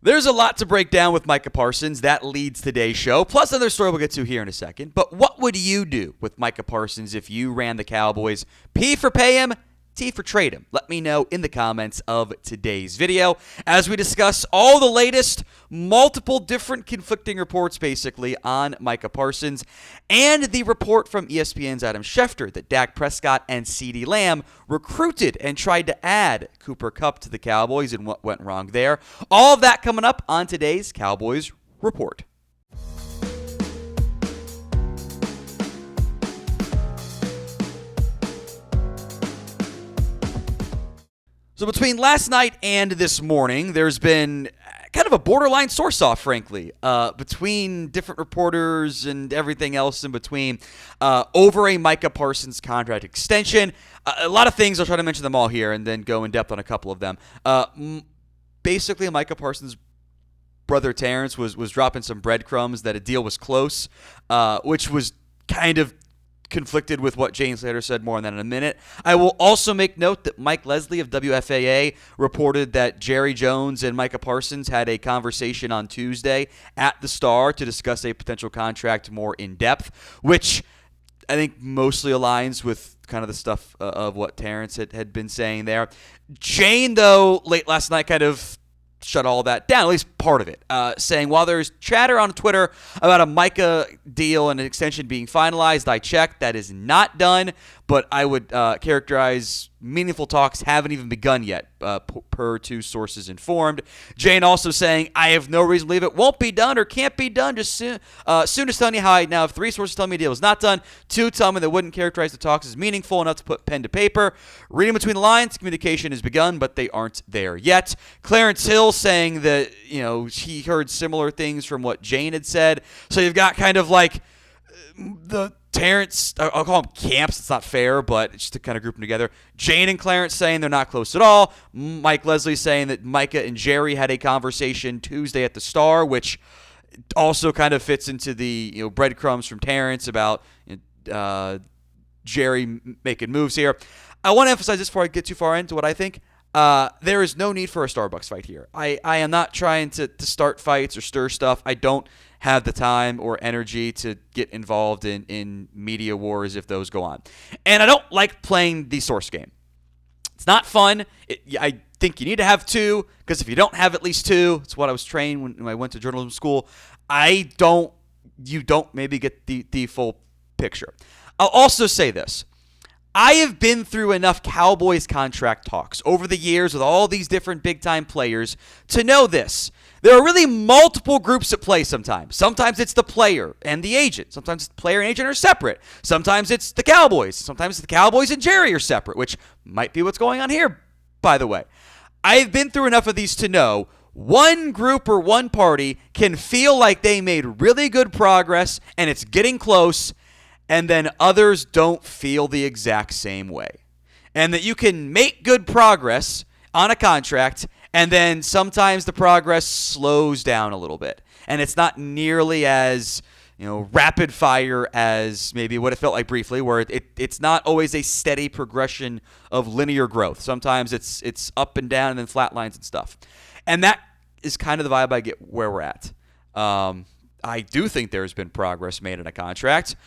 There's a lot to break down with Micah Parsons. That leads today's show, plus another story we'll get to here in a second. But what would you do with Micah Parsons if you ran the Cowboys? P for pay him, T for trade him. Let me know in the comments of today's video as we discuss all the latest, multiple different conflicting reports basically on Micah Parsons and the report from ESPN's Adam Schefter that Dak Prescott and CeeDee Lamb recruited and tried to add Cooper Kupp to the Cowboys and what went wrong there. All of that coming up on today's Cowboys Report. So between last night and this morning, there's been kind of a borderline source-off, frankly, between different reporters and everything else in between over a Micah Parsons contract extension. A lot of things. I'll try to mention them all here and then go in depth on a couple of them. Basically, Micah Parsons' brother Terrence was dropping some breadcrumbs that a deal was close, which was kind of conflicted with what Jane Slater said. More on that in a minute. I will also make note that Mike Leslie of WFAA reported that Jerry Jones and Micah Parsons had a conversation on Tuesday at the Star to discuss a potential contract more in depth, which I think mostly aligns with kind of the stuff of what Terrence had been saying there. Jane, though, late last night kind of shut all that down, at least part of it, saying while there's chatter on Twitter about a Micah deal and an extension being finalized, I checked, that is not done, but I would characterize meaningful talks haven't even begun yet, per two sources informed. Jane also saying, I have no reason to believe it won't be done or can't be done. Just soon as telling you how I now have three sources telling me the deal is not done. Two tell me they wouldn't characterize the talks as meaningful enough to put pen to paper. Reading between the lines, communication has begun, but they aren't there yet. Clarence Hill saying that, he heard similar things from what Jane had said. So you've got kind of like the Terrence, I'll call them camps. It's not fair, but just to kind of group them together. Jane and Clarence saying they're not close at all. Mike Leslie saying that Micah and Jerry had a conversation Tuesday at the Star, which also kind of fits into the breadcrumbs from Terrence about Jerry making moves here. I want to emphasize this before I get too far into what I think. There is no need for a Starbucks fight here. I am not trying to start fights or stir stuff. I don't have the time or energy to get involved in media wars if those go on. And I don't like playing the source game. It's not fun. I think you need to have two, because if you don't have at least two, it's what I was trained when I went to journalism school. You don't maybe get the full picture. I'll also say this. I have been through enough Cowboys contract talks over the years with all these different big-time players to know this. There are really multiple groups at play sometimes. Sometimes it's the player and the agent. Sometimes the player and agent are separate. Sometimes it's the Cowboys. Sometimes the Cowboys and Jerry are separate, which might be what's going on here, by the way. I've been through enough of these to know one group or one party can feel like they made really good progress and it's getting close, and then others don't feel the exact same way. And that you can make good progress on a contract, and then sometimes the progress slows down a little bit. And it's not nearly as rapid fire as maybe what it felt like briefly, where it's not always a steady progression of linear growth. Sometimes it's up and down and then flat lines and stuff. And that is kind of the vibe I get where we're at. I do think there's been progress made in a contract.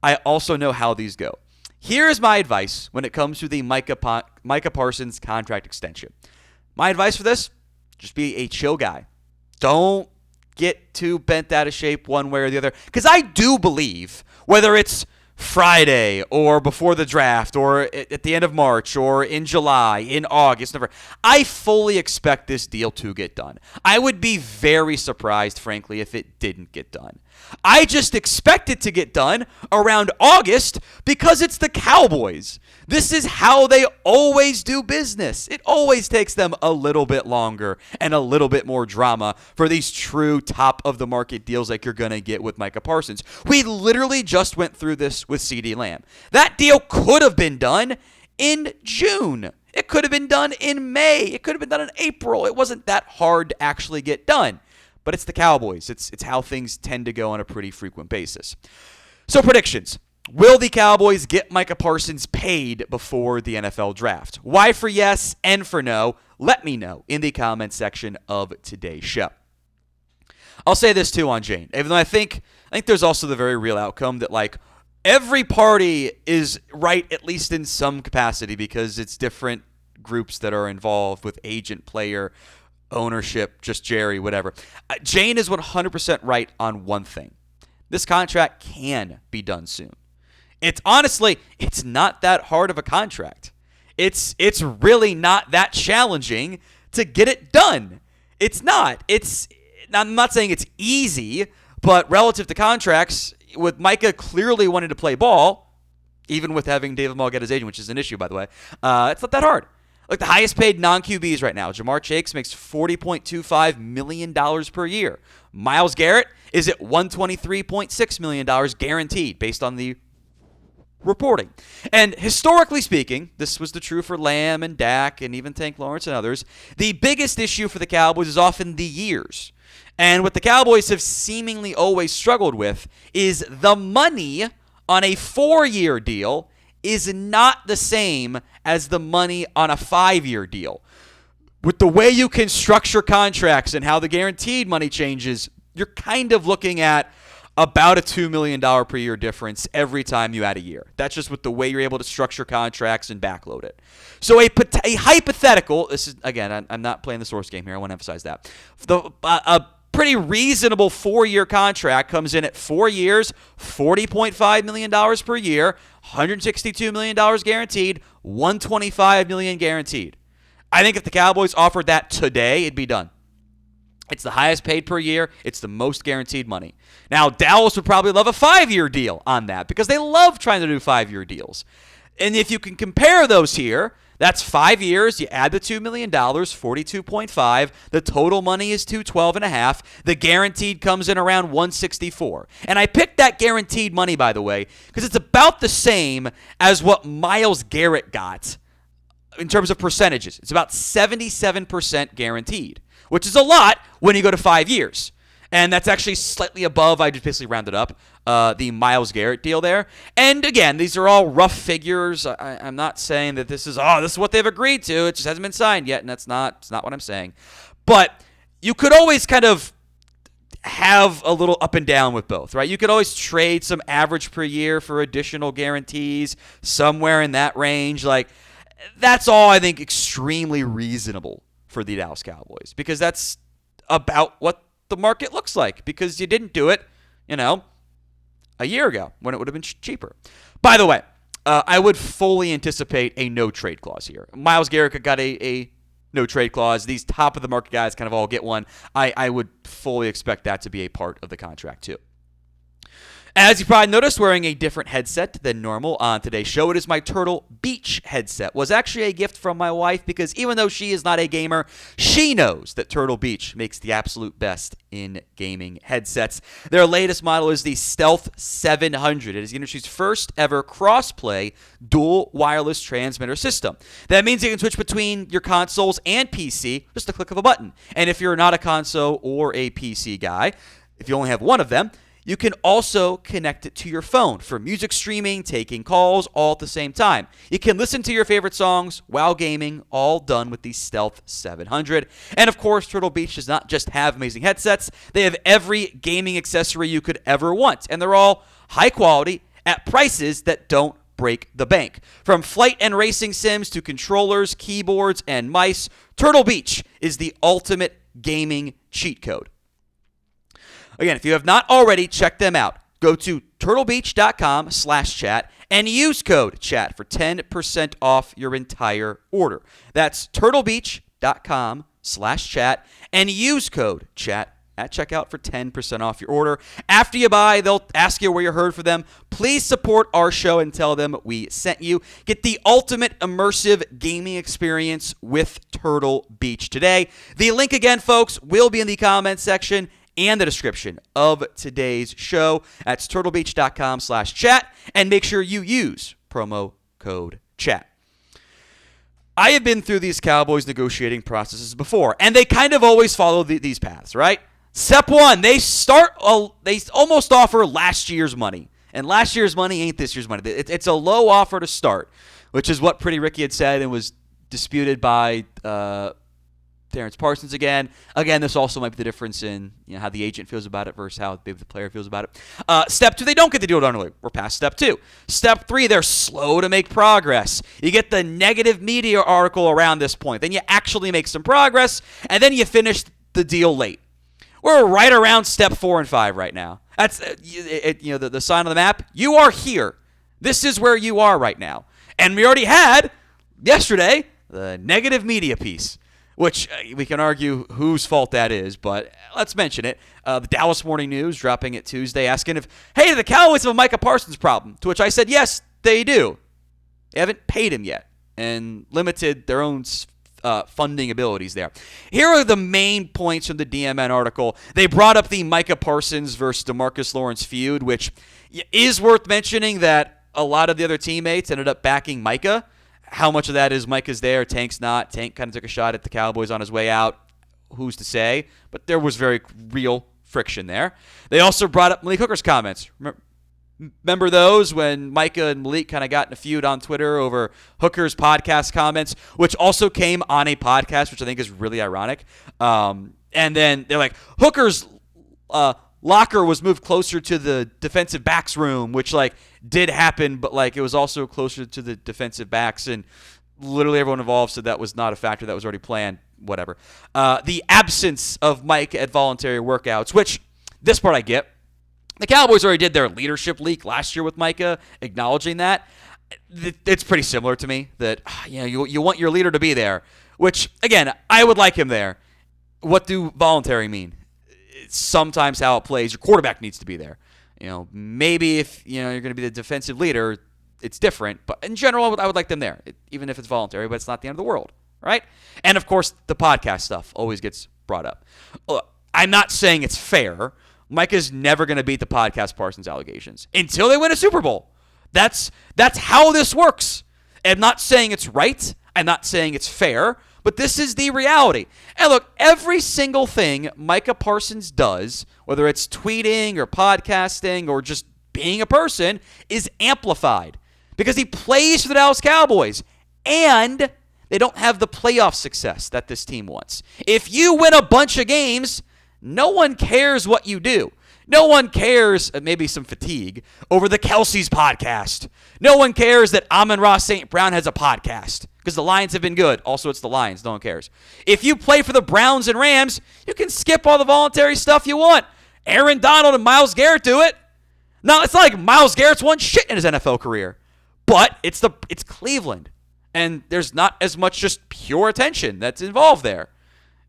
I also know how these go. Here is my advice when it comes to the Micah Parsons contract extension. My advice for this, just be a chill guy. Don't get too bent out of shape one way or the other. Because I do believe, whether it's Friday or before the draft or at the end of March or in July, in August, November, I fully expect this deal to get done. I would be very surprised, frankly, if it didn't get done. I just expect it to get done around August because it's the Cowboys. This is how they always do business. It always takes them a little bit longer and a little bit more drama for these true top-of-the-market deals like you're going to get with Micah Parsons. We literally just went through this with CeeDee Lamb. That deal could have been done in June. It could have been done in May. It could have been done in April. It wasn't that hard to actually get done. But it's the Cowboys. It's how things tend to go on a pretty frequent basis. So predictions. Will the Cowboys get Micah Parsons paid before the NFL draft? Y for yes, N for no. Let me know in the comment section of today's show. I'll say this too on Jane, even though I think there's also the very real outcome that like every party is right at least in some capacity because it's different groups that are involved with agent, player, ownership, just Jerry, whatever. Jane is 100% right on one thing. This contract can be done soon. It's honestly, it's not that hard of a contract. It's really not that challenging to get it done. It's not. I'm not saying it's easy, but relative to contracts, with Micah clearly wanting to play ball, even with having David Moll get his agent, which is an issue, by the way, it's not that hard. Like the highest paid non-QBs right now, Jamar Chase makes $40.25 million per year. Myles Garrett is at $123.6 million guaranteed based on the reporting. And historically speaking, this was the true for Lamb and Dak and even Tank Lawrence and others, the biggest issue for the Cowboys is often the years. And what the Cowboys have seemingly always struggled with is the money on a 4-year deal is not the same as the money on a 5-year deal. With the way you can structure contracts and how the guaranteed money changes, you're kind of looking at about a $2 million per year difference every time you add a year. That's just with the way you're able to structure contracts and backload it. So a hypothetical, this is, again, I'm not playing the source game here. I want to emphasize that. A pretty reasonable 4-year contract comes in at 4 years, $40.5 million per year, $162 million guaranteed, $125 million guaranteed. I think if the Cowboys offered that today, it'd be done. It's the highest paid per year. It's the most guaranteed money. Now, Dallas would probably love a 5-year deal on that because they love trying to do 5-year deals. And if you can compare those here, that's 5 years. You add the $2 million, $42.5. The total money is $212.5. The guaranteed comes in around $164. And I picked that guaranteed money, by the way, because it's about the same as what Myles Garrett got in terms of percentages. It's about 77% guaranteed, which is a lot when you go to 5 years. And that's actually slightly above, I just basically rounded up, the Myles Garrett deal there. And again, these are all rough figures. I'm not saying that this is what they've agreed to. It just hasn't been signed yet, and it's not what I'm saying. But you could always kind of have a little up and down with both, right? You could always trade some average per year for additional guarantees somewhere in that range. Like, that's all I think extremely reasonable for the Dallas Cowboys because that's about what the market looks like because you didn't do it, a year ago when it would have been cheaper. By the way, I would fully anticipate a no-trade clause here. Myles Garrett got a no-trade clause. These top-of-the-market guys kind of all get one. I would fully expect that to be a part of the contract, too. As you probably noticed, wearing a different headset than normal on today's show. It is my Turtle Beach headset. It was actually a gift from my wife because even though she is not a gamer, she knows that Turtle Beach makes the absolute best in gaming headsets. Their latest model is the Stealth 700. It is the industry's first ever cross-play dual wireless transmitter system. That means you can switch between your consoles and PC just a click of a button. And if you're not a console or a PC guy, if you only have one of them, you can also connect it to your phone for music streaming, taking calls, all at the same time. You can listen to your favorite songs while gaming, all done with the Stealth 700. And of course, Turtle Beach does not just have amazing headsets. They have every gaming accessory you could ever want. And they're all high quality at prices that don't break the bank. From flight and racing sims to controllers, keyboards, and mice, Turtle Beach is the ultimate gaming cheat code. Again, if you have not already, check them out. Go to turtlebeach.com/chat and use code chat for 10% off your entire order. That's turtlebeach.com/chat and use code chat at checkout for 10% off your order. After you buy, they'll ask you where you heard from them. Please support our show and tell them we sent you. Get the ultimate immersive gaming experience with Turtle Beach today. The link again, folks, will be in the comments section and the description of today's show. That's turtlebeach.com/chat, and make sure you use promo code chat. I have been through these Cowboys negotiating processes before, and they kind of always follow these paths, right? Step one, they almost offer last year's money, and last year's money ain't this year's money. It's a low offer to start, which is what Pretty Ricky had said and was disputed by Terrence Parsons again. Again, this also might be the difference in how the agent feels about it versus how maybe the player feels about it. Step 2, they don't get the deal done early. We're past step 2. Step 3, they're slow to make progress. You get the negative media article around this point. Then you actually make some progress, and then you finish the deal late. We're right around step 4 and 5 right now. That's the sign on the map. You are here. This is where you are right now. And we already had, yesterday, the negative media piece, which we can argue whose fault that is, but let's mention it. The Dallas Morning News dropping it Tuesday asking hey, the Cowboys have a Micah Parsons problem, to which I said, yes, they do. They haven't paid him yet and limited their own funding abilities there. Here are the main points from the DMN article. They brought up the Micah Parsons versus DeMarcus Lawrence feud, which is worth mentioning that a lot of the other teammates ended up backing Micah. How much of that is Micah's there, Tank's not? Tank kind of took a shot at the Cowboys on his way out. Who's to say? But there was very real friction there. They also brought up Malik Hooker's comments. Remember those when Micah and Malik kind of got in a feud on Twitter over Hooker's podcast comments, which also came on a podcast, which I think is really ironic. And then they're like, Hooker's locker was moved closer to the defensive backs room, which did happen, but it was also closer to the defensive backs, and literally everyone involved said that was not a factor that was already planned. Whatever. The absence of Mike at voluntary workouts, which this part I get. The Cowboys already did their leadership leak last year with Micah, acknowledging that. It's pretty similar to me that you want your leader to be there, which, again, I would like him there. What do voluntary mean? It's sometimes how it plays. Your quarterback needs to be there. Maybe if you're going to be the defensive leader, it's different. But in general, I would like them there, even if it's voluntary, but it's not the end of the world, right? And, of course, the podcast stuff always gets brought up. Look, I'm not saying it's fair. Micah's never going to beat the podcast Parsons allegations until they win a Super Bowl. That's how this works. I'm not saying it's right. I'm not saying it's fair, but this is the reality. And look, every single thing Micah Parsons does, whether it's tweeting or podcasting or just being a person, is amplified because he plays for the Dallas Cowboys and they don't have the playoff success that this team wants. If you win a bunch of games, no one cares what you do. No one cares, maybe some fatigue, over the Kelsey's podcast. No one cares that Amon-Ra St. Brown has a podcast because the Lions have been good. Also, it's the Lions. No one cares. If you play for the Browns and Rams, you can skip all the voluntary stuff you want. Aaron Donald and Myles Garrett do it. Now, it's not like Myles Garrett's won shit in his NFL career, but it's Cleveland, and there's not as much just pure attention that's involved there.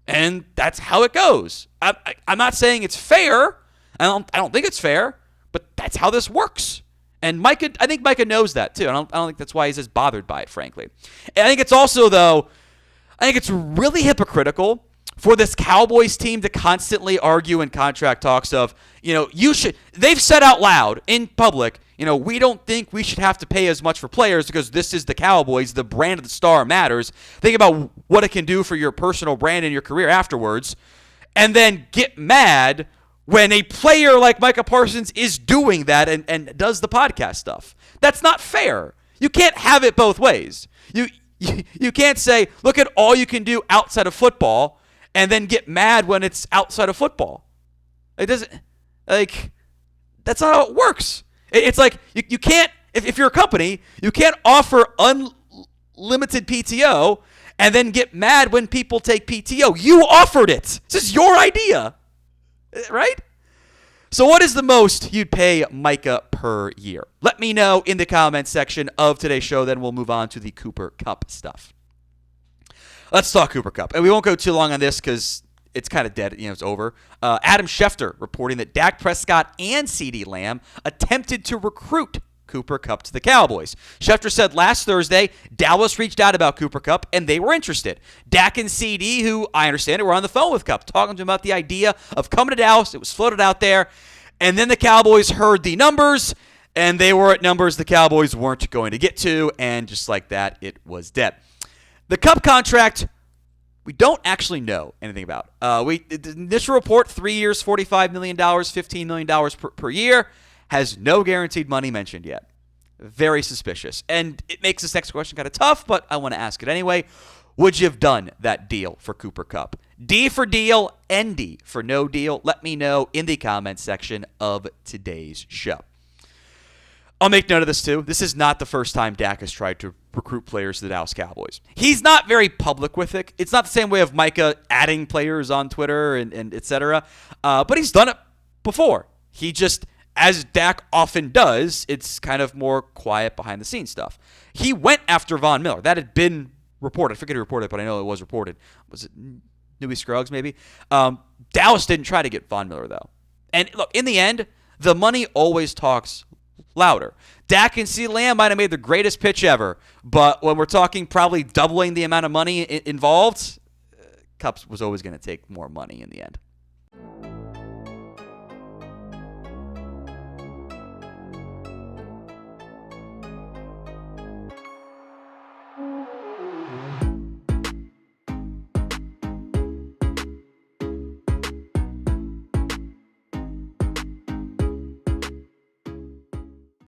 And that's how it goes. I'm not saying it's fair. I don't think it's fair, but that's how this works. And I think Micah knows that too. I don't think that's why he's as bothered by it, frankly. And I think it's also, though, it's really hypocritical for this Cowboys team to constantly argue in contract talks of, they've said out loud in public, we don't think we should have to pay as much for players because this is the Cowboys. The brand of the star matters. Think about what it can do for your personal brand and your career afterwards, and then get mad when a player like Micah Parsons is doing that and does the podcast stuff. That's not fair. You can't have it both ways. You can't say, look at all you can do outside of football and then get mad when it's outside of football. It doesn't, that's not how it works. It's like you can't, if you're a company, you can't offer unlimited PTO and then get mad when people take PTO. You offered it. This is your idea, right? So what is the most you'd pay Micah per year? Let me know in the comments section of today's show. Then we'll move on to the Cooper Kupp stuff. Let's talk Cooper Kupp. And we won't go too long on this because it's kind of dead. It's over. Adam Schefter reporting that Dak Prescott and CeeDee Lamb attempted to recruit Cooper Kupp to the Cowboys. Schefter said last Thursday, Dallas reached out about Cooper Kupp, and they were interested. Dak and CeeDee, who I understand it, were on the phone with Kupp, talking to him about the idea of coming to Dallas. It was floated out there. And then the Cowboys heard the numbers, and they were at numbers the Cowboys weren't going to get to, and just like that, it was dead. The Kupp contract, we don't actually know anything about. The initial report, 3 years, $45 million, $15 million per year, has no guaranteed money mentioned yet. Very suspicious. And it makes this next question kind of tough, but I want to ask it anyway. would you have done that deal for Cooper Kupp? D for deal, ND for no deal. Let me know in the comments section of today's show. I'll make note of this too. This is not the first time Dak has tried to recruit players to the Dallas Cowboys. He's not very public with it. It's not the same way of Micah adding players on Twitter and et cetera. But he's done it before. He just, as Dak often does, it's kind of more quiet behind the scenes stuff. He went after Von Miller. That had been reported. I forget who reported it, but I know it was reported. Was it Newey Scruggs maybe? Dallas didn't try to get Von Miller though. And look, in the end, the money always talks louder. Dak and CeeDee Lamb might have made the greatest pitch ever, but when we're talking probably doubling the amount of money involved, Kupp was always going to take more money in the end.